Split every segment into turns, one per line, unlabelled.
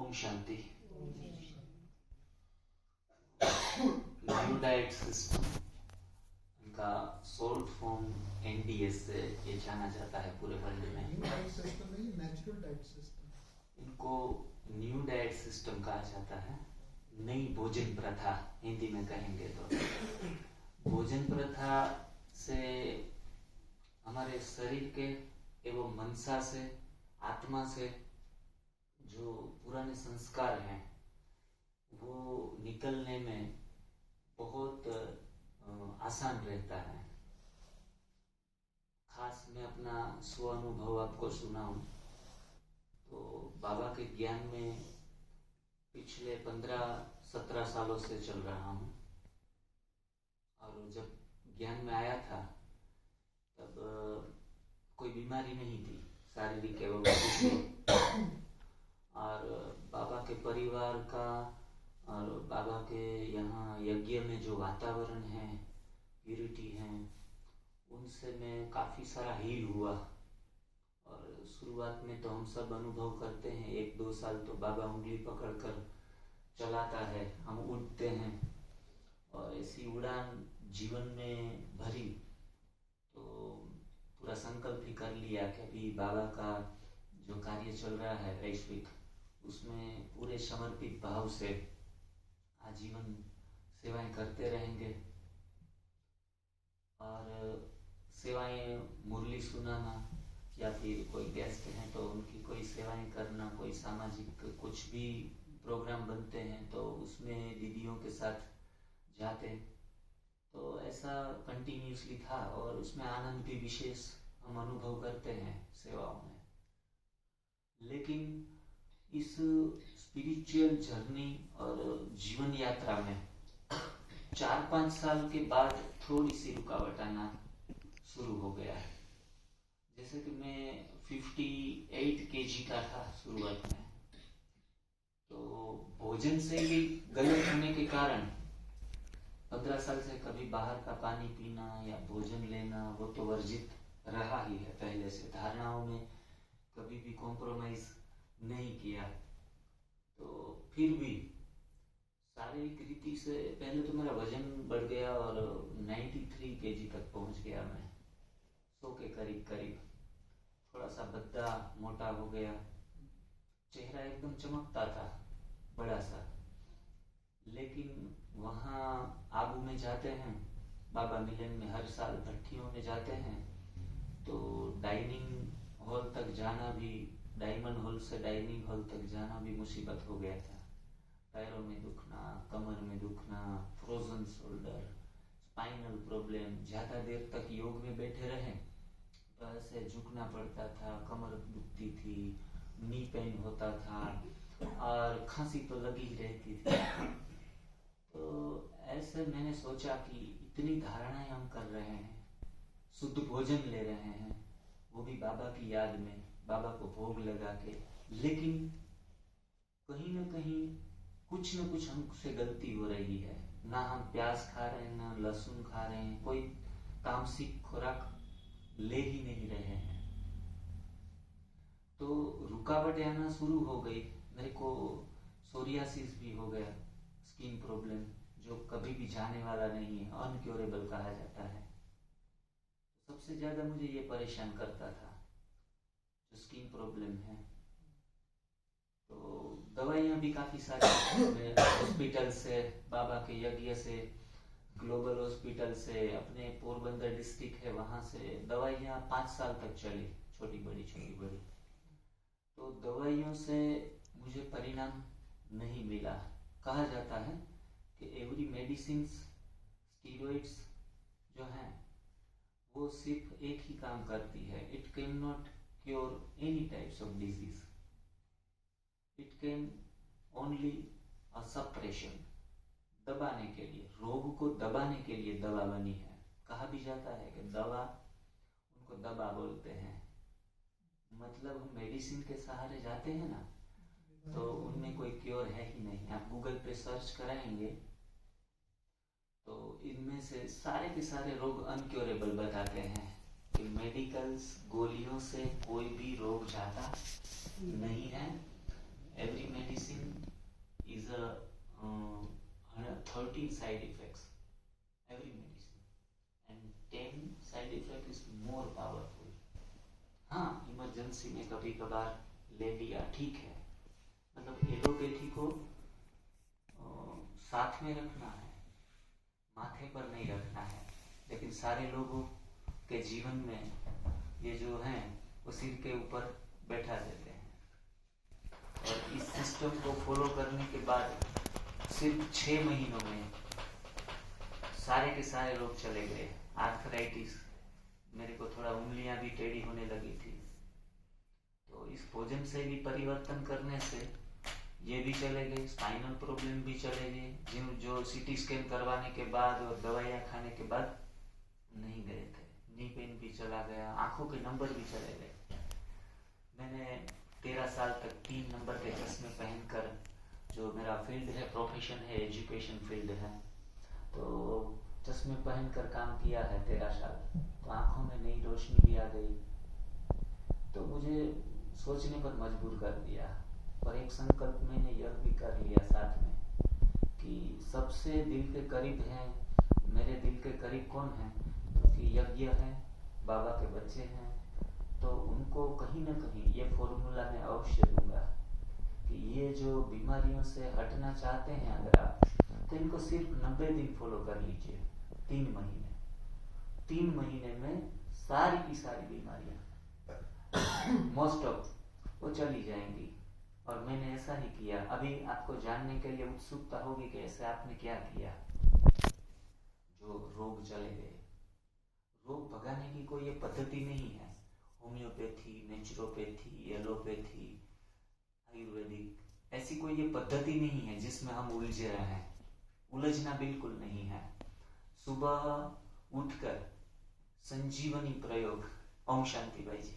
Om Shanti. New diet system का short form NDS से ये जाना जाता है पूरे वर्ल्ड में।
न्यू डाइट सिस्टम है, नेचुरल डाइट सिस्टम।
इनको न्यू डाइट सिस्टम कहा जाता है। नई भोजन प्रथा हिंदी में कहेंगे तो भोजन प्रथा से हमारे शरीर के एवं मनसा से आत्मा से जो पुराने संस्कार हैं वो निकलने में बहुत आसान रहता है। खास मैं अपना स्व अनुभव आपको सुनाऊं तो बाबा के ज्ञान में पिछले 15-17 सालों से चल रहा हूँ और जब ज्ञान में आया था तब कोई बीमारी नहीं थी शारीरिक एवं मानसिक। और बाबा के परिवार का और बाबा के यहाँ यज्ञ में जो वातावरण है, प्यूरिटी है, उनसे मैं काफ़ी सारा हील हुआ। और शुरुआत में तो हम सब अनुभव करते हैं, 1-2 साल तो बाबा उंगली पकड़कर चलाता है, हम उड़ते हैं और ऐसी उड़ान जीवन में भरी तो पूरा संकल्प ही कर लिया कि अभी बाबा का जो कार्य चल रहा है वैश्विक, उसमें पूरे समर्पित भाव से आजीवन सेवाएं करते रहेंगे। और सेवाएं मुरली सुनाना या फिर कोई गेस्ट हैं तो उनकी कोई सेवाएं करना, कोई सामाजिक कुछ भी प्रोग्राम बनते हैं तो उसमें दीदियों के साथ जाते, तो ऐसा कंटिन्यूसली था और उसमें आनंद भी विशेष हम अनुभव करते हैं सेवाओं में। लेकिन इस स्पिरिचुअल जर्नी और जीवन यात्रा में 4-5 साल के बाद थोड़ी सी रुकावट आना शुरू हो गया है। जैसे कि मैं 58 kg का था शुरुआत में, तो भोजन से ही गलत होने के कारण 15 साल से कभी बाहर का पानी पीना या भोजन लेना वो तो वर्जित रहा ही है। पहले से धारणाओं में कभी भी कॉम्प्रोमाइज नहीं किया। तो फिर भी शारीरिक रीति से पहले तो मेरा वजन बढ़ गया और 93 kg तक पहुंच गया मैं, 100 के करीब। थोड़ा सा भद्दा मोटा हो गया, चेहरा एकदम चमकता था बड़ा सा। लेकिन वहाँ आबू में जाते हैं, बाबा मिलन में हर साल भट्टियों में जाते हैं, तो डाइनिंग हॉल तक जाना भी, डायमंड हॉल से डाइनिंग हॉल तक जाना भी मुसीबत हो गया था। पैरों में दुखना, कमर में दुखना, फ्रोजन शोल्डर, स्पाइनल प्रॉब्लम, ज़्यादा देर तक योग में बैठे रहे तो ऐसे झुकना पड़ता था, कमर दुखती थी, नी पेन होता था और खांसी तो लगी ही रहती थी। तो ऐसे मैंने सोचा कि इतनी धारणाएं हम कर रहे हैं, शुद्ध भोजन ले रहे हैं, वो भी बाबा की याद में, बाबा को भोग लगा के, लेकिन कहीं ना कहीं कुछ न कुछ हमसे गलती हो रही है। ना हम प्याज खा रहे हैं, ना लहसुन खा रहे हैं, कोई तामसिक खुराक ले ही नहीं रहे हैं। तो रुकावट आना शुरू हो गई। मेरे को सोरियासिस भी हो गया, स्किन प्रॉब्लम जो कभी भी जाने वाला नहीं है, अनक्योरेबल कहा जाता है। सबसे ज़्यादा मुझे ये परेशान करता था जो स्किन प्रॉब्लम है। तो दवाइयाँ भी काफ़ी सारी हॉस्पिटल से, बाबा के यज्ञ से, ग्लोबल हॉस्पिटल से, अपने पोरबंदर डिस्ट्रिक्ट है वहाँ से दवाइयाँ 5 साल तक चली, छोटी बड़ी। तो दवाइयों से मुझे परिणाम नहीं मिला। कहा जाता है कि एवरी मेडिसिन, स्टीरॉइड्स जो हैं वो सिर्फ एक ही काम करती है, it can not cure any types of disease, it can only a suppression, दबाने के लिए, रोग को दबाने के लिए दवा बनी है। कहा भी जाता है कि दवा, उनको दवा बोलते हैं। मतलब हम मेडिसिन के सहारे जाते हैं ना, तो उनमें कोई क्योर है ही नहीं। आप गूगल पे सर्च कराएंगे तो इनमें से सारे के सारे रोग अनक्योरेबल बताते हैं कि मेडिकल्स गोलियों से कोई भी रोग जाता नहीं है। every medicine is a 13 side effects, every medicine, and 10 side effect is more powerful. हाँ, इमरजेंसी में कभी कभार ले लिया, ठीक है, मतलब एलोपैथी को साथ में रखना है, माथे पर नहीं रखना है, लेकिन सारे लोगों के जीवन में ये जो है वो सिर के ऊपर बैठा देते हैं। और इस सिस्टम को फॉलो करने के बाद सिर्फ 6 महीनों में सारे के सारे लोग चले गए। आर्थराइटिस, मेरे को थोड़ा उंगलियां भी टेढ़ी होने लगी थी, तो इस भोजन शैली परिवर्तन करने से ये भी चले गए, स्पाइनल प्रॉब्लम भी चले गए, जो सीटी स्कैन करवाने के बाद और दवाइयाँ खाने के बाद नहीं गए थे। नी पेन भी चला गया, आंखों के नंबर भी चले गए। मैंने 13 साल तक 3 नंबर के चश्मे पहनकर, जो मेरा फील्ड है, प्रोफेशन है, एजुकेशन फील्ड है, तो चश्मे पहनकर काम किया है 13 साल, तो आंखों में नई रोशनी भी आ गई, तो मुझे सोचने पर मजबूर कर दिया। और एक संकल्प मैंने यह भी कर लिया साथ में कि सबसे दिल के करीब हैं, मेरे दिल के करीब कौन है, क्योंकि यज्ञ है, बाबा के बच्चे हैं, तो उनको कहीं ना कहीं ये फॉर्मूला मैं अवश्य दूंगा कि ये जो बीमारियों से हटना चाहते हैं अगर आप, तो इनको सिर्फ 90 दिन फॉलो कर लीजिए, 3 महीने। 3 महीने में सारी की सारी बीमारियां मोस्ट ऑफ वो चली जाएंगी। और मैंने ऐसा ही किया। अभी आपको जानने के लिए उत्सुकता होगी कि ऐसे आपने क्या किया जो रोग चले गए। रोग भगाने की कोई ये पद्धति नहीं है, होम्योपैथी, नेचुरोपैथी, एलोपैथी, आयुर्वेदिक, ऐसी कोई ये पद्धति नहीं है जिसमें हम उलझे रहे हैं। उलझना बिल्कुल नहीं है। सुबह उठकर संजीवनी प्रयोग। ओम शांति भाई जी।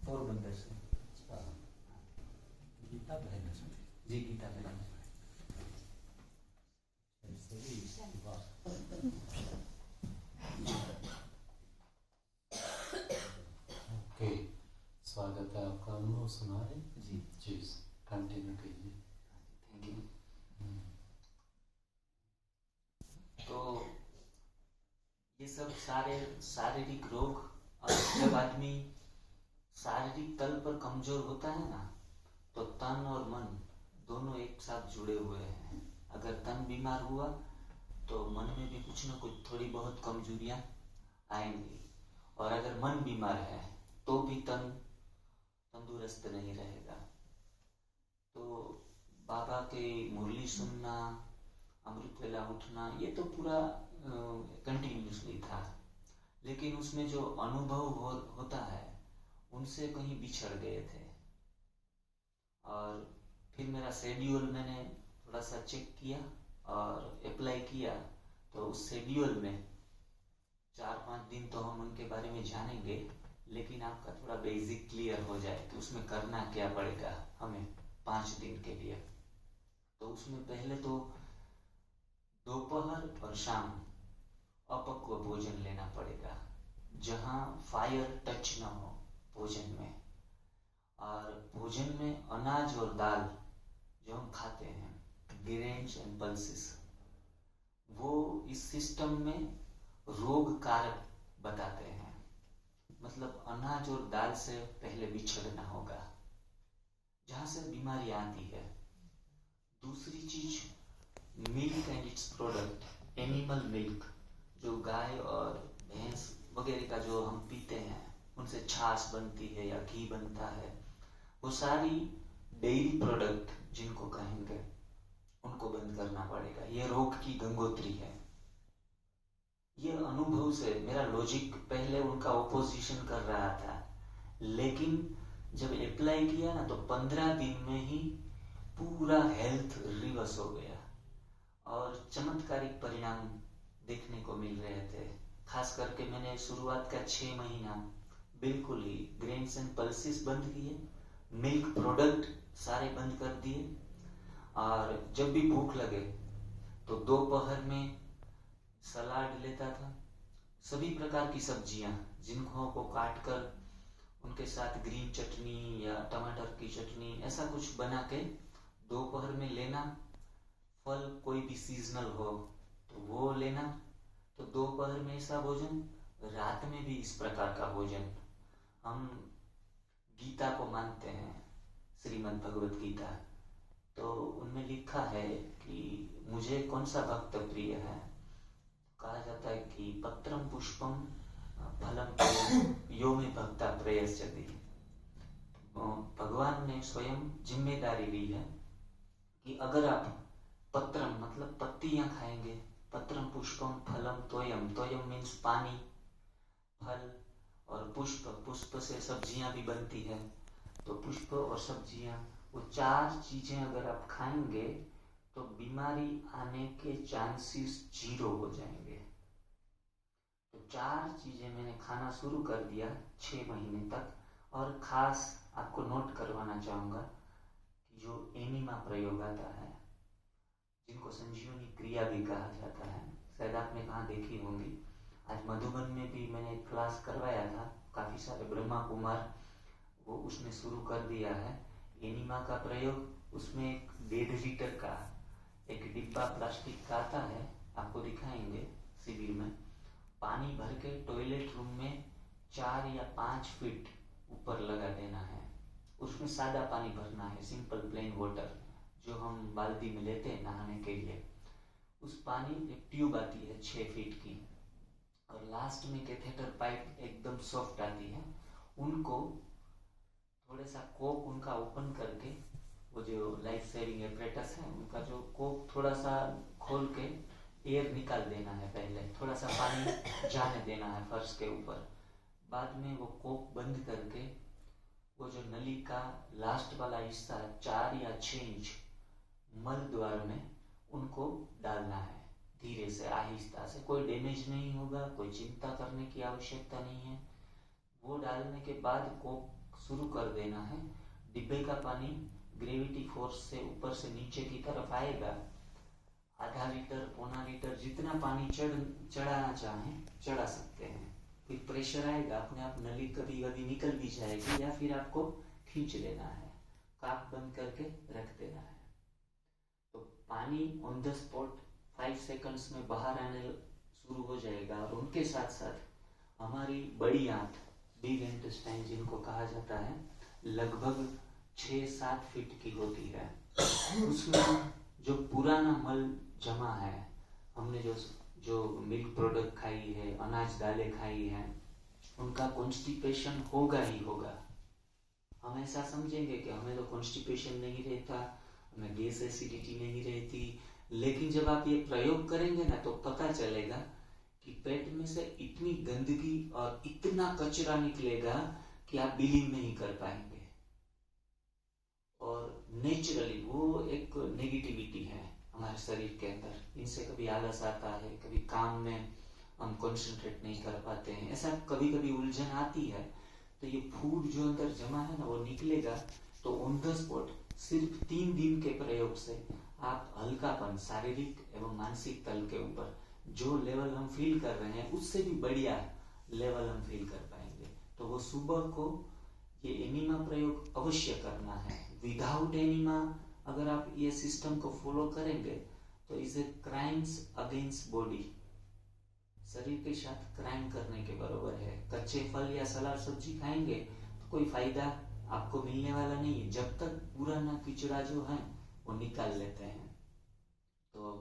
पोरबंदर से
गीता बहन
जी, गीता बहन।
ओके, स्वागत है आपका। अनुभव सुना है
जी
जी, कंटिन्यू कीजिए।
Thank you. तो ये सब सारे शारीरिक रोग, और जब आदमी शारीरिक तल पर कमजोर होता है ना, तो तन और मन दोनों एक साथ जुड़े हुए हैं। अगर तन बीमार हुआ तो मन में भी कुछ ना कुछ थोड़ी बहुत कमजोरियां आएंगी, और अगर मन बीमार है तो भी तन तंदुरुस्त नहीं रहेगा। तो बाबा के मुरली सुनना, अमृत वेला उठना, ये तो पूरा कंटिन्यूसली था, लेकिन उसमें जो अनुभव होता है उनसे कहीं बिछड़ गए थे। और फिर मेरा शेड्यूल मैंने थोड़ा सा चेक किया और अप्लाई किया, तो उस शेड्यूल में 4-5 दिन तो हम उनके बारे में जानेंगे, लेकिन आपका थोड़ा बेसिक क्लियर हो जाए कि उसमें करना क्या पड़ेगा हमें 5 दिन के लिए। तो उसमें पहले तो दोपहर और शाम अपक्व भोजन लेना पड़ेगा, जहाँ फायर टच ना हो भोजन में। और भोजन में अनाज और दाल जो हम खाते हैं, ग्रेन्स एंड पल्सेस, वो इस सिस्टम में रोग कारक बताते हैं। मतलब अनाज और दाल से पहले बिछड़ना होगा, जहाँ से बीमारी आती है। दूसरी चीज milk and it's product, animal milk, जो गाय और भैंस वगैरह का जो हम पीते हैं, उनसे छाछ बनती है या घी बनता है, वो सारी डेयरी प्रोडक्ट जिनको कहेंगे उनको बंद करना पड़ेगा। ये रोग की गंगोत्री है। ये अनुभव से मेरा लॉजिक पहले उनका ओपोजिशन कर रहा था, लेकिन जब अप्लाई किया ना तो 15 दिन में ही पूरा हेल्थ रिवर्स हो गया और चमत्कारिक परिणाम देखने को मिल रहे थे। खास करके मैंने शुरुआत का 6 महीना बिल्कुल ही ग्रेन्स एंड पल्सेस बंद किए, मिल्क प्रोडक्ट सारे बंद कर दिए, और जब भी भूख लगे तो दोपहर में सलाद लेता था, सभी प्रकार की सब्जियां जिनको को काट कर उनके साथ ग्रीन चटनी या टमाटर की चटनी ऐसा कुछ बना के दोपहर में लेना, फल कोई भी सीजनल हो तो वो लेना, तो दोपहर में ऐसा भोजन, रात में भी इस प्रकार का भोजन। हम गीता को मानते हैं, श्रीमद् भगवत गीता, तो उनमें लिखा है कि मुझे कौन सा भक्त प्रिय है, कहा जाता है कि पत्रम पुष्पम फलम यो में भक्ता प्रयस्यति। भगवान ने स्वयं जिम्मेदारी ली है कि अगर आप पत्रम मतलब पत्तियां खाएंगे, पत्रम पुष्पम फलम तोयम, तोयम मीन्स पानी, फल, और पुष्प, पुष्प से सब्जियां भी बनती है, तो पुष्प और सब्जियां, वो 4 चीजें अगर आप खाएंगे तो बीमारी आने के चांसेस 0 हो जाएंगे। तो 4 चीजें मैंने खाना शुरू कर दिया 6 महीने तक। और खास आपको नोट करवाना चाहूँगा कि जो एनिमा प्रयोग आता है, जिनको संजीवनी क्रिया भी कहा जाता है, शायद आपने कहाँ देखी होंगी। आज मधुबन में भी मैंने एक क्लास करवाया था, काफ़ी सारे ब्रह्मा कुमार वो उसने शुरू कर दिया है एनिमा का प्रयोग। उसमें एक 1.5 लीटर का एक डिब्बा प्लास्टिक का आता है, आपको दिखाएंगे शिविर में, पानी भर के टॉयलेट रूम में 4 या 5 फीट ऊपर लगा देना है। उसमें सादा पानी भरना है, सिंपल प्लेन वाटर, जो हम बाल्टी में लेते हैं नहाने के लिए। उस पानी एक ट्यूब आती है 6 फीट की, और लास्ट में कैथेटर पाइप एकदम सॉफ्ट आती है। उनको थोड़ा सा कोक उनका ओपन करके, वो जो लाइफ सेविंग एपरेटस है उनका जो कोक थोड़ा सा खोल के एयर निकाल देना है, पहले थोड़ा सा पानी जाने देना है फर्श के ऊपर। बाद में वो कोक बंद करके वो जो नली का लास्ट वाला हिस्सा 4 या 6 इंच मल द्वार में उनको डालना है, धीरे से आहिस्ता से, कोई डैमेज नहीं होगा, कोई चिंता करने की आवश्यकता नहीं है। वो डालने के बाद कोक शुरू कर देना है। डिब्बे का पानी ग्रेविटी फोर्स से ऊपर से नीचे की तरफ आएगा, आधा लीटर, पौना लीटर, जितना पानी चढ़ाना चाहें चढ़ा सकते हैं। फिर प्रेशर आएगा, अपने आप नली कभी कभी निकल भी जाएगी, या फिर आपको खींच लेना है, काप बंद करके रख देना है। तो पानी ऑन द स्पॉट 5 सेकंड्स में बाहर आने शुरू हो जाएगा। और उनके साथ साथ हमारी बड़ी आंत, बिग इंटेस्टाइन जिनको कहा जाता है, लगभग 6-7 फीट की होती है। उसमें जो पुराना मल जमा है, हमने जो मिल्क प्रोडक्ट खाई है, अनाज दालें खाई हैं, उनका कॉन्स्टिपेशन होगा ही होगा। हम ऐसा समझेंगे कि हमें तो कॉन्स्टिपेशन नहीं रहता, हमें गैस एसिडिटी नहीं रहती, लेकिन जब आप ये प्रयोग करेंगे ना तो पता चलेगा कि पेट में से इतनी गंदगी और इतना कचरा निकलेगा कि आप बिलीव नहीं कर पाएंगे। और नेचुरली वो एक नेगेटिविटी है हमारे शरीर के अंदर, इनसे कभी आलस आता है, कभी काम में हम कंसंट्रेट नहीं कर पाते हैं, ऐसा कभी कभी उलझन आती है। तो ये फूड जो अंदर जमा है ना वो निकलेगा, तो ऑन द स्पॉट सिर्फ 3 दिन के प्रयोग से आप हल्कापन, शारीरिक एवं मानसिक तल के ऊपर जो लेवल हम फील कर रहे हैं उससे भी बढ़िया लेवल हम फील कर पाएंगे। तो वो सुबह को ये एनिमा प्रयोग अवश्य करना है। विदाउट एनिमा अगर आप ये सिस्टम को फॉलो करेंगे तो इसे क्राइम्स अगेंस्ट बॉडी, शरीर के साथ क्राइम करने के बराबर है। कच्चे फल या सलाद सब्जी खाएंगे तो कोई फायदा आपको मिलने वाला नहीं है, जब तक पुराना कीचड़ा जो है वो निकाल लेते हैं। तो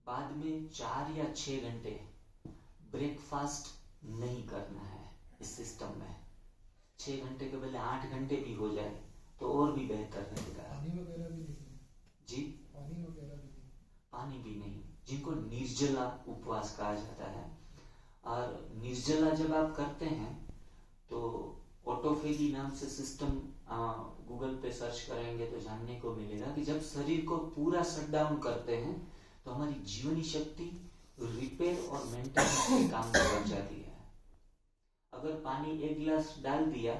बाद में 4 या 6 घंटे ब्रेकफास्ट नहीं करना है इस सिस्टम में। 6 घंटे के बदले 8 घंटे भी हो जाए तो और भी बेहतर रहेगा।
पानी वगैरह भी नहीं
जी,
पानी वगैरह भी नहीं,
पानी भी नहीं, जिनको निर्जला उपवास कहा जाता है। और निर्जला जब आप करते हैं तो ऑटोफेगी नाम से सिस्टम गूगल पे सर्च करेंगे तो जानने को मिलेगा कि जब शरीर को पूरा शट डाउन करते हैं तो हमारी जीवनी शक्ति रिपेयर और घंटे में काम को पहुंचा दिया है। अगर पानी 1 गिलास डाल दिया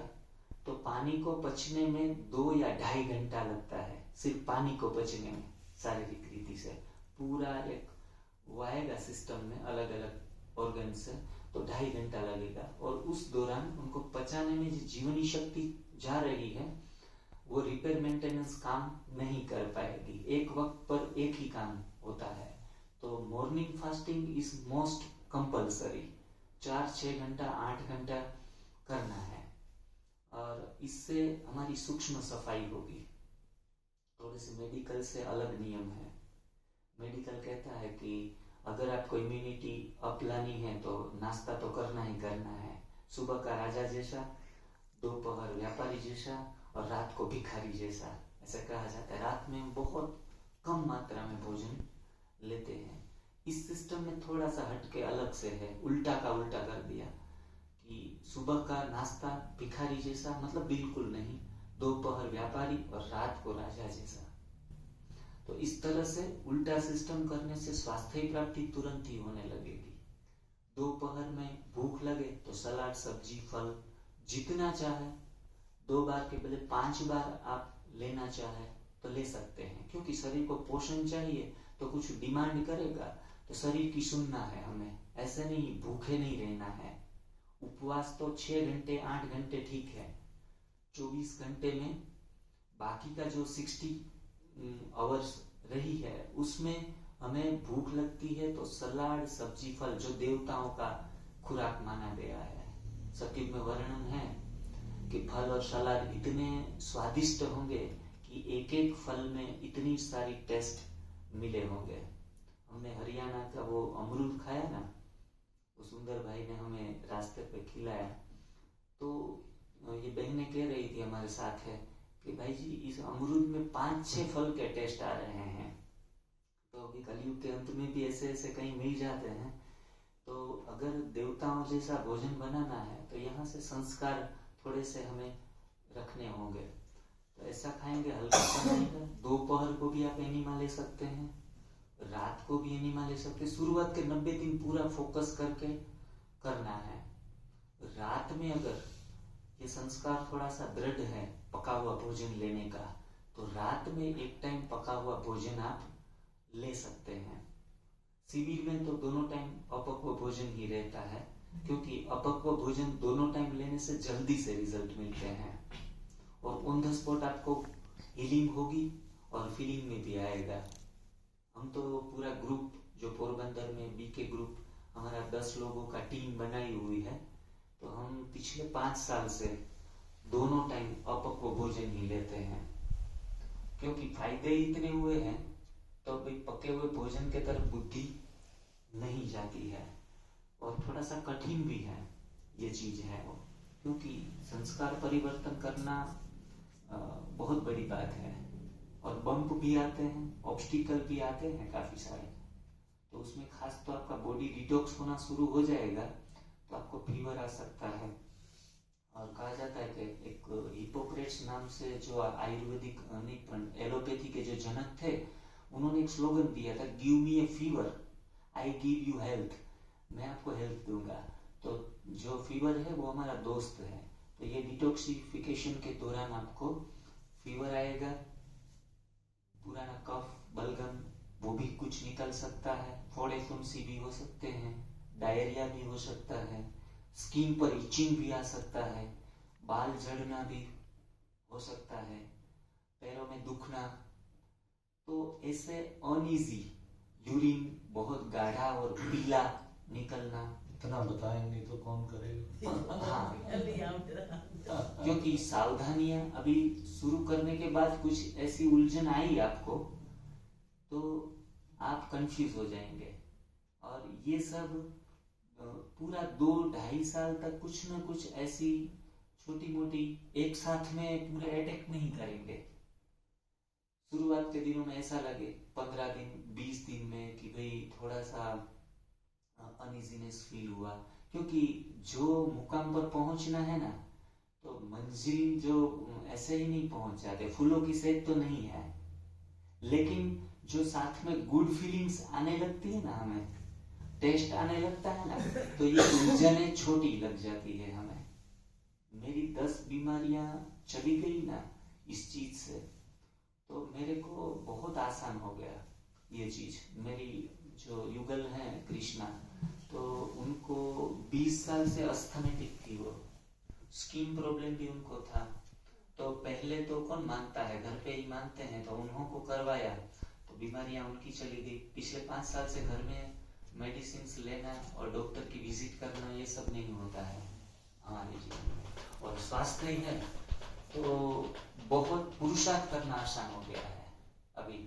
तो पानी को पचने में 2 या 2.5 घंटा लगता है, सिर्फ पानी को पचने में। शारीरिक रीति से पूरा एक वाएगा सिस्टम में अलग अलग ऑर्गन से, तो 2.5 घंटा लगेगा। और उस दौरान उनको पचाने में जो जीवनी शक्ति जा रही है वो रिपेयर मेंटेनेंस काम नहीं कर पाएगी। एक वक्त पर एक ही काम होता है। तो morning fasting is most compulsory. 4-6 घंटा 8 घंटा करना है और इससे हमारी सूक्ष्म सफाई होगी। थोड़े से मेडिकल से अलग नियम है। मेडिकल कहता है कि अगर आपको इम्यूनिटी अप लानी है तो नाश्ता तो करना ही करना है। सुबह का राजा जैसा, दोपहर व्यापारी जैसा और रात को भिखारी जैसा, ऐसा कहा जाता है। रात में बहुत कम मात्रा में भोजन लेते हैं। इस सिस्टम में थोड़ा सा हटके अलग से है, उल्टा का उल्टा कर दिया कि सुबह का नाश्ता भिखारी जैसा, मतलब बिल्कुल नहीं, दोपहर व्यापारी और रात को राजा जैसा। तो इस तरह से उल्टा सिस्टम करने से स्वास्थ्य प्राप्ति तुरंत ही होने लगेगी। दोपहर में भूख लगे तो सलाद, सब्जी, फल जितना चाहे 2 बार के बजाय 5 बार आप लेना चाहे तो ले सकते हैं, क्योंकि शरीर को पोषण चाहिए तो कुछ डिमांड करेगा तो शरीर की सुनना है हमें। ऐसे नहीं भूखे नहीं रहना है। उपवास तो 6 घंटे 8 घंटे ठीक है। 24 घंटे में बाकी का जो 60 आवर्स रही है उसमें हमें भूख लगती है तो सलाद, सब्जी, फल जो देवताओं का खुराक माना गया है। सत्युग में वर्णन है कि फल और सलाद इतने स्वादिष्ट होंगे कि एक एक फल में इतनी सारी टेस्ट मिले होंगे। हमने हरियाणा का वो अमरूद खाया ना, वो सुंदर भाई ने हमें रास्ते पे खिलाया। तो ये बहनें कह रही थी हमारे साथ है कि भाई जी इस अमरूद में 5-6 फल के टेस्ट आ रहे हैं। तो अभी कलयुग के अंत में भी ऐसे ऐसे कहीं मिल जाते हैं। तो अगर देवताओं जैसा भोजन बनाना है तो यहाँ से संस्कार थोड़े से हमें रखने होंगे। तो ऐसा खाएंगे, हल्का खाएंगे। दोपहर को भी आप एनिमा ले सकते हैं, रात को भी एनिमा ले सकते हैं। शुरुआत के 90 दिन पूरा फोकस करके करना है। रात में अगर ये संस्कार थोड़ा सा दृढ़ है पका हुआ भोजन लेने का, तो रात में एक टाइम पका हुआ भोजन आप ले सकते हैं। शिविर में तो दोनों टाइम अपक्व भोजन ही रहता है, क्योंकि अपक्व भोजन दोनों टाइम लेने से जल्दी से रिजल्ट मिलते हैं और ऑन द स्पॉट आपको हीलिंग होगी और फीलिंग में भी आएगा। हम तो पूरा ग्रुप जो पोरबंदर में बीके ग्रुप हमारा 10 लोगों का टीम बनाई हुई है, तो हम पिछले 5 साल से दोनों टाइम अपक्व भोजन ही लेते हैं, क्योंकि फायदे इतने हुए हैं। तो भाई पके हुए भोजन के तरफ बुद्धि नहीं जाती है और थोड़ा सा कठिन भी है ये चीज है वो, क्योंकि संस्कार परिवर्तन करना बहुत बड़ी बात है और बम्प भी आते हैं, ऑब्स्टिकल भी आते हैं काफी सारे। तो उसमें खास तो आपका बॉडी डिटॉक्स होना शुरू हो जाएगा तो आपको फीवर आ सकता है। और कहा जाता है कि एक हिपोक्रेट्स नाम से जो आयुर्वेदिक एलोपैथी के जो जनक थे, उन्होंने एक स्लोगन दिया था, give me A fever I give you health. मैं आपको हेल्थ दूंगा। तो जो फीवर है वो हमारा दोस्त है। तो ये डिटॉक्सिफिकेशन के दौरान आपको फीवर आएगा, पुराना कफ, बलगम वो भी कुछ निकल सकता है, फोड़े फुंसी भी हो सकते हैं, डायरिया भी हो सकता है, स्किन पर इचिंग भी आ सकता है, बाल झड़ना भी हो सकता है, पैरों में दुखना। तो ऐसे अनईजी यूरिन बहुत गाढ़ा और पीला निकलना।
इतना बताएंगे तो कौन करेगा।
हाँ, क्योंकि सावधानियां अभी शुरू करने के बाद कुछ ऐसी उलझन आई आपको तो आप कंफ्यूज हो जाएंगे। और ये सब पूरा 2-2.5 साल तक कुछ ना कुछ ऐसी छोटी मोटी एक साथ में पूरे अटैक नहीं करेंगे। शुरुआत के दिनों में ऐसा लगे 15 दिन 20 दिन में कि भाई थोड़ा सा अनइजीनेस फील हुआ, क्योंकि जो मुकाम पर पहुंचना है ना, तो मंजिल जो ऐसे ही नहीं पहुंच जाते। फूलों की सेहत तो नहीं है, लेकिन जो साथ में गुड फीलिंग्स आने लगती है ना हमें, टेस्ट आने लगता है ना, तो ये उलझनें छोटी लग जाती है हमें। मेरी 10 बीमारियां चली गई ना इस चीज से, तो मेरे को बहुत आसान हो गया ये चीज। मेरी जो युगल है कृष्णा, तो उनको 20 साल से अस्थमेटिक थी, वो स्किन प्रॉब्लम भी उनको था। तो पहले तो कौन मानता है, घर पे ही मानते हैं, तो उन्हों को करवाया तो बीमारियां उनकी चली गई। पिछले 5 साल से घर में मेडिसिन लेना और डॉक्टर की विजिट करना, ये सब नहीं होता है हमारे जीवन में। और स्वास्थ्य ही है तो बहुत पुरुषार्थ करना आसान हो गया है। अभी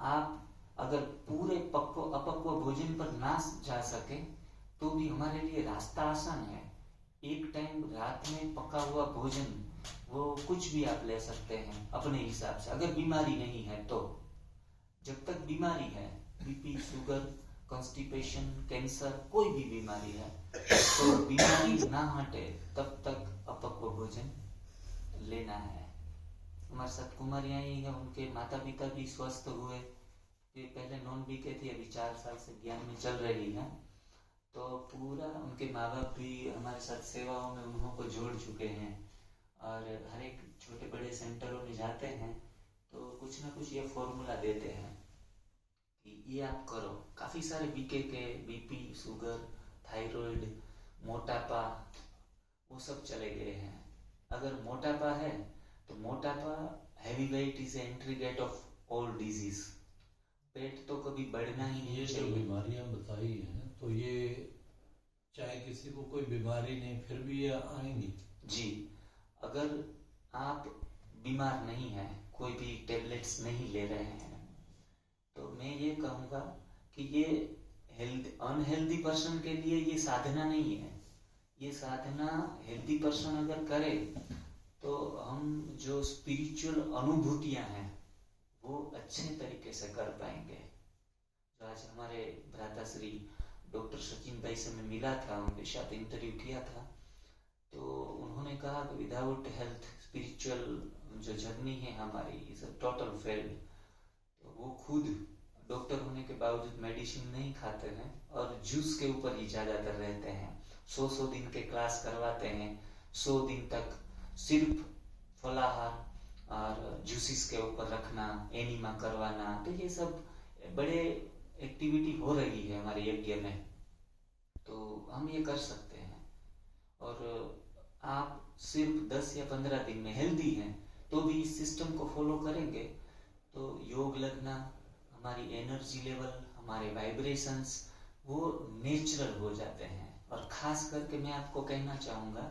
आप अगर पूरे अपक्व भोजन पर ना जा सके तो भी हमारे लिए रास्ता आसान है। एक टाइम रात में पका हुआ भोजन, वो कुछ भी आप ले सकते हैं अपने हिसाब से, अगर बीमारी नहीं है तो। जब तक बीमारी है, बीपी, शुगर, कॉन्स्टिपेशन, कैंसर, कोई भी बीमारी है, तो बीमारी ना हटे तब तक अपक्व भोजन लेना है। हमारे साथ कुमारियां ही है, उनके माता पिता भी स्वस्थ हुए। पहले नॉन बीके थी, अभी 4 साल से ज्ञान में चल रही है। तो पूरा उनके माँ बाप भी हमारे साथ सेवाओं में उन्हों को जोड़ चुके हैं। और हर एक छोटे बड़े सेंटरों में जाते हैं तो कुछ ना कुछ ये फॉर्मूला देते हैं कि ये आप करो। काफ़ी सारे बीके के बीपी, शुगर, थायराइड, मोटापा, वो सब चले गए हैं। अगर मोटापा है तो मोटापा, heavy weight is entry gate of all disease. पेट तो कभी बढ़ना ही नहीं
ये
चाहिए।
जो बीमारियां बताई हैं, तो ये चाहे किसी को कोई बीमारी नहीं फिर भी ये आएंगी
जी। अगर आप बीमार नहीं हैं, कोई भी टेबलेट्स नहीं ले रहे हैं, तो मैं ये कहूँगा कि ये अनहेल्दी पर्सन के लिए ये साधना नहीं है। ये साधना हेल्दी पर्सन अगर करे तो हम जो स्पिरिचुअल अनुभूतियां हैं वो अच्छे तरीके से कर पाएंगे। तो आज हमारे भ्राताश्री डॉक्टर सचिन भाई से मैं मिला था, उनके साथ इंटरव्यू किया था, तो उन्होंने कहा कि विदाउट हेल्थ स्पिरिचुअल जो जर्नी है हमारी इज अ टोटल फेल्ड। तो वो खुद डॉक्टर होने के बावजूद मेडिसिन नहीं खाते हैं और जूस के ऊपर ही ज़्यादातर रहते हैं। 100 दिन के क्लास करवाते हैं, 100 दिन तक सिर्फ फलाहार और जूसिस के ऊपर रखना, एनिमा करवाना। तो ये सब बड़े एक्टिविटी हो रही है हमारे यज्ञ में, तो हम ये कर सकते हैं। और आप सिर्फ 10 या 15 दिन में हेल्दी हैं तो भी इस सिस्टम को फॉलो करेंगे तो योग लगना, हमारी एनर्जी लेवल, हमारे वाइब्रेशंस वो नेचुरल हो जाते हैं। और खास करके मैं आपको कहना चाहूँगा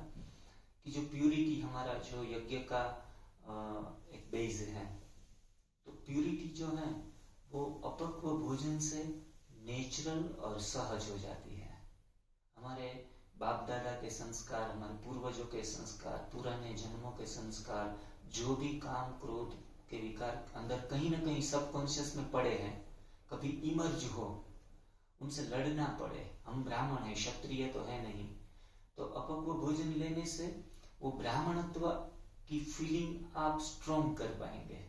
कि जो प्यूरिटी हमारा जो यज्ञ का एक बेस है, तो प्यूरिटी जो है वो अपक्व भोजन से नेचुरल और सहज हो जाती है। हमारे बाप दादा के संस्कार, हमारे पूर्वजों के संस्कार, पुराने जन्मों के संस्कार, जो भी काम क्रोध के विकार अंदर कहीं ना कहीं सबकॉन्शियस में पड़े हैं, कभी इमर्ज हो, उनसे लड़ना पड़े। हम ब्राह्मण हैं, क्षत्रिय तो है नहीं, तो अपक्व भोजन लेने से वो ब्राह्मणत्व की फीलिंग आप स्ट्रॉन्ग कर पाएंगे।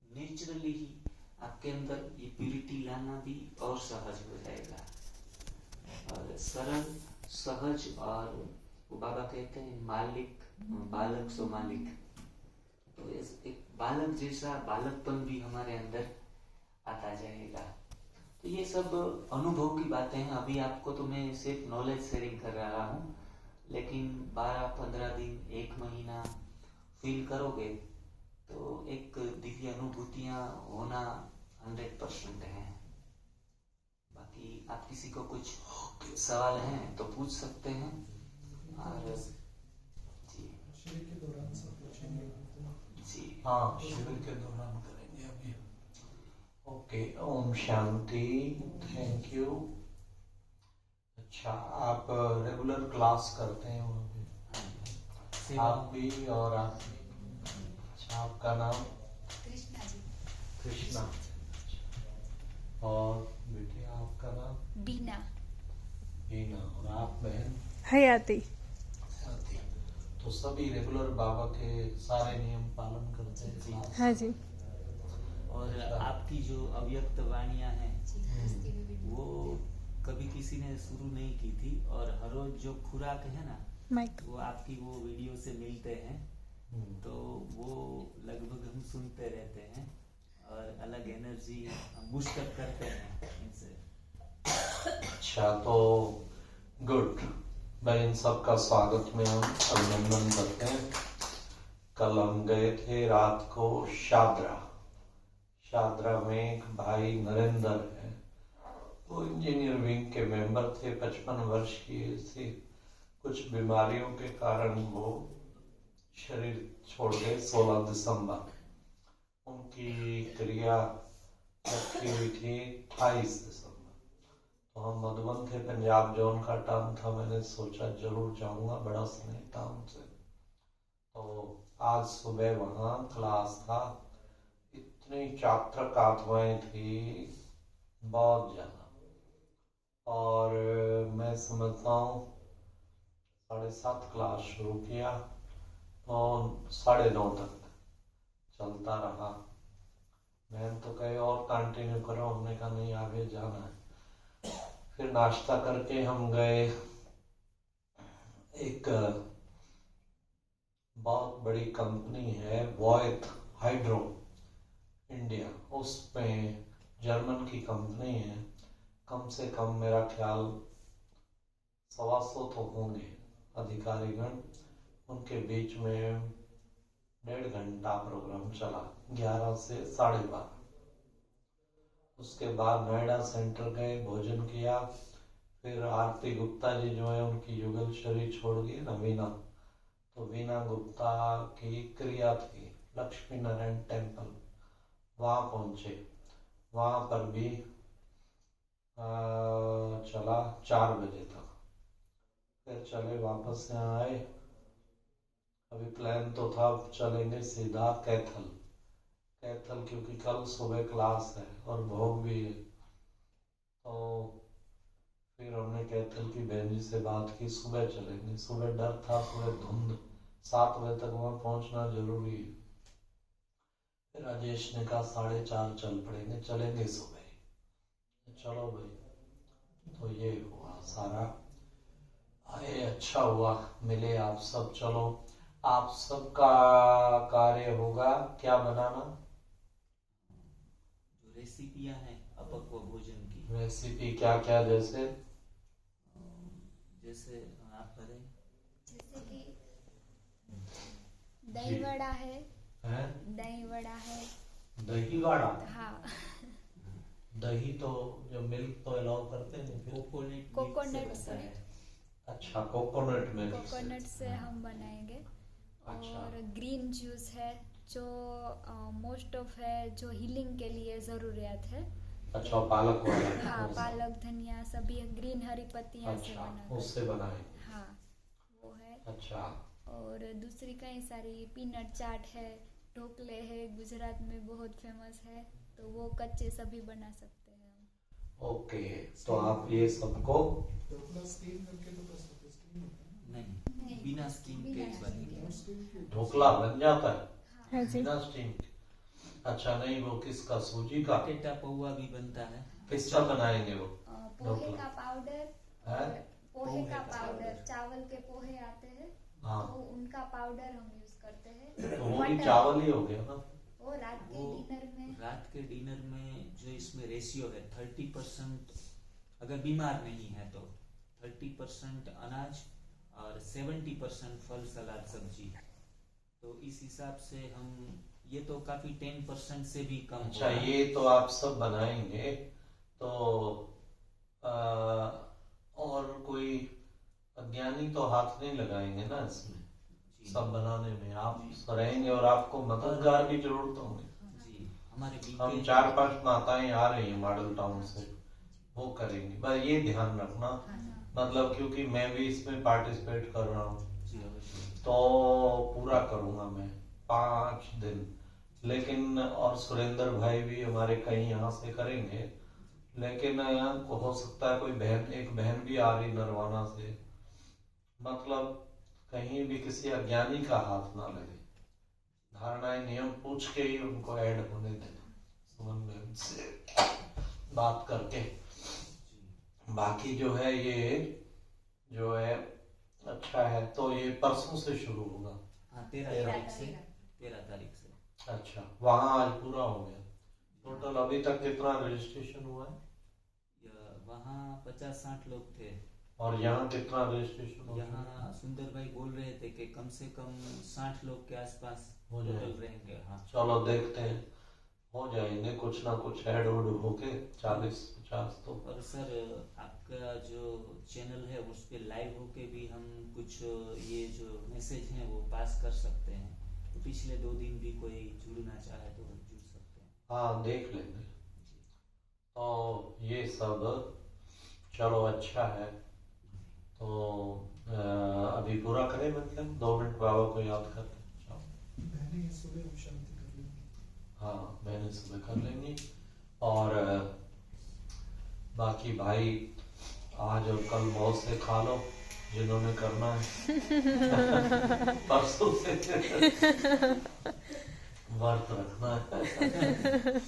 नेचुरली ही आपके अंदर ये प्यूरिटी लाना भी और सहज हो जाएगा। और सरल, सहज, और वो बाबा कहते हैं मालिक बालक सो मालिक, तो एक बालक जैसा बालकपन भी हमारे अंदर आता जाएगा। तो ये सब अनुभव की बातें हैं। अभी आपको तो मैं सिर्फ नॉलेज शेयरिंग कर रहा हूँ, लेकिन 12-15 दिन, 1 महीना फील करोगे तो एक दिव्य अनुभूतियाँ होना 100% है। बाकी आप किसी को कुछ सवाल हैं तो पूछ सकते हैं। और जी
शिविर के दौरान सब पूछेंगे
जी
हाँ, शिविर के दौरान करेंगे अभी। Okay, Om Shanti, thank you. अच्छा, आप रेगुलर क्लास करते हैं वहाँ पे? आप भी और आप भी? अच्छा, आपका नाम?
कृष्णा जी।
कृष्णा। और बेटे आपका नाम?
बीना।
बीना। और आप बहन?
हयाती।
हयाती। तो सभी रेगुलर बाबा के सारे नियम पालन करते हैं क्लास?
हाँ जी।
और आपकी जो अव्यक्त वाणियाँ हैं वो कभी किसी ने शुरू नहीं की थी, और हर रोज जो खुराक है ना,
माइक
वो आपकी वो वीडियो से मिलते हैं, तो वो लगभग हम सुनते रहते हैं और अलग एनर्जी हम बूस्टअप करते हैं इनसे।
अच्छा, तो गुड। मैं इन सब का स्वागत में हम अभिनंदन करते हैं। कल हम गए थे रात को शादरा में एक भाई नरेंद्र है, वो इंजीनियर विंग के मेंबर थे, 55 वर्ष की एज थी। कुछ बीमारियों के कारण वो शरीर छोड़ गए 16 दिसंबर। उनकी क्रिया रखी हुई थी 28 दिसंबर। तो हम मधुबन थे, पंजाब जोन का टर्न था, मैंने सोचा जरूर जाऊंगा, बड़ा स्नेह था उनसे। तो आज सुबह वहाँ क्लास था, इतनी चात्रक आत्माएं थी, बहुत ज्यादा। और मैं समझता हूँ 7:30 क्लास शुरू किया और 9:30 तक चलता रहा। मैंने तो कहे और कंटिन्यू करो, हमने कहा नहीं, आगे जाना है। फिर नाश्ता करके हम गए एक बहुत बड़ी कंपनी है वॉयथ हाइड्रो इंडिया, उसमें जर्मन की कंपनी है, कम से कम मेरा ख्याल 125 तो होंगे अधिकारीगण। उनके बीच में 1.5 घंटा प्रोग्राम चला, 11 से 12:30। उसके बाद नोएडा सेंटर गए, भोजन किया। फिर आरती गुप्ता जी जो है, उनकी युगल शरीर छोड़ गई ना वीना, तो वीना गुप्ता की क्रिया थी लक्ष्मी नारायण टेम्पल, वहाँ पहुंचे। वहाँ पर भी चला 4 बजे तक। फिर चले, वापस यहाँ आए। अभी प्लान तो था चलेंगे सीधा कैथल, क्योंकि कल सुबह क्लास है और भोग भी है। तो फिर हमने कैथल की बहन जी से बात की, सुबह चलेंगे। सुबह डर था, सुबह धुंध, 7 बजे तक वहाँ पहुँचना जरूरी है। फिर राजेश ने कहा 4:30 चल पड़ेंगे, चलेंगे सुबह ही। चलो भाई, तो ये हुआ सारा। आए, अच्छा हुआ मिले आप सब। चलो, आप सबका कार्य होगा क्या बनाना?
जो रेसिपियां हैं अपक्व भोजन की,
रेसिपी क्या क्या? जैसे
आप करें।
जैसे कि दही वड़ा है, दही वड़ा है।
दही वड़ा?
हाँ।
दही तो जो मिल्क तो अलाउ करते हैं, फिर
कोकोनट से।
अच्छा, कोकोनट मिल्क
कोकोनट से हम बनाएंगे।
अच्छा।
और ग्रीन जूस है जो मोस्ट ऑफ है, जो हीलिंग के लिए ज़रूरियात है।
अच्छा, पालक वाला?
हाँ, पालक, धनिया, सभी ग्रीन हरी पत्तियाँ से
अच्छा,
बना।
उससे बनाएंगे।
हाँ, वो है।
अच्छा।
और दूसरी कई सारी पीनट चाट है, ढोकले है, गुजरात में बहुत फेमस है, तो वो कच्चे सभी बना सकते हैं हम।
ओके, तो आप ये सबको
स्टीम करके तो कर सकते, स्टीम
नहीं, बिना स्टीम के ही बनेगा।
ढोकला बन जाता है
हाँ जी।
बिना स्टीम के? अच्छा, नहीं, वो किसका, सूजी का?
पटेटा पौवा भी बनता है।
किसका बनाएंगे वो?
पोहे का पाउडर,
है?
पोहे का पाउडर, चावल के पोहे आते हैं,
हाँ,
तो उनका पाउडर हम यूज करते हैं।
तो वो भी चावल ही हो गया ना?
वो रात के डिनर में
जो इसमें रेशियो है 30%, अगर बीमार नहीं है तो 30% अनाज और 70% फल, सलाद, सब्जी। तो इस हिसाब से हम, ये तो काफी 10% से भी कम।
अच्छा, ये तो आप सब बनाएंगे, तो और कोई अज्ञानी तो हाथ नहीं लगाएंगे ना इसमें? सब बनाने में आप रहेंगे और आपको मददगार की जरूरत होगी। हम 4-5 माताएं आ रही हैं मॉडल टाउन से, वो करेंगी। बस ये ध्यान रखना, मतलब क्योंकि मैं भी इसमें पार्टिसिपेट कर रहा हूँ, तो पूरा करूँगा मैं 5 दिन। लेकिन और सुरेंद्र भाई भी हमारे कहीं यहाँ से करेंगे, लेकिन हो सकता है कोई बहन, एक बहन भी आ रही नरवाना से। मतलब कहीं भी किसी अज्ञानी का हाथ ना लगे, धारणाएं नियम पूछ के ही उनको ऐड होने देना, समझ में से बात करके। बाकी जो है ये जो है अच्छा है, तो ये परसों से शुरू होगा।
हाँ, 13 तारीख से।
अच्छा, वहाँ आज पूरा हो गया। टोटल अभी तक कितना रजिस्ट्रेशन हुआ है?
वहाँ 50-60 लोग थे।
और यहाँ कितना रजिस्ट्रेशन हो
यहाँ सुंदर भाई बोल रहे थे कि कम से कम 60 लोग के आसपास
हो
टोटल
जाए?
रहेंगे। हाँ,
चलो देखते हैं, हो जाएंगे कुछ ना कुछ ऐड उड होके 40-50 तो।
और सर आपका जो चैनल है उस पे लाइव होके भी हम कुछ ये जो मैसेज हैं वो पास कर सकते हैं, तो पिछले 2 दिन भी कोई जुड़ना चाहे तो जुड़ सकते हैं।
हाँ, देख लेंगे। तो ये सब चलो अच्छा है। तो अभी पूरा करें, मतलब 2 मिनट बाबा को याद करके।
बहनें सुबह हम शांति कर लेंगे।
हाँ, मैंने सुबह कर लेंगी। और बाकी भाई आज और कल मौज से खा लो जिन्होंने करना है। परसों से व्रत रखना है।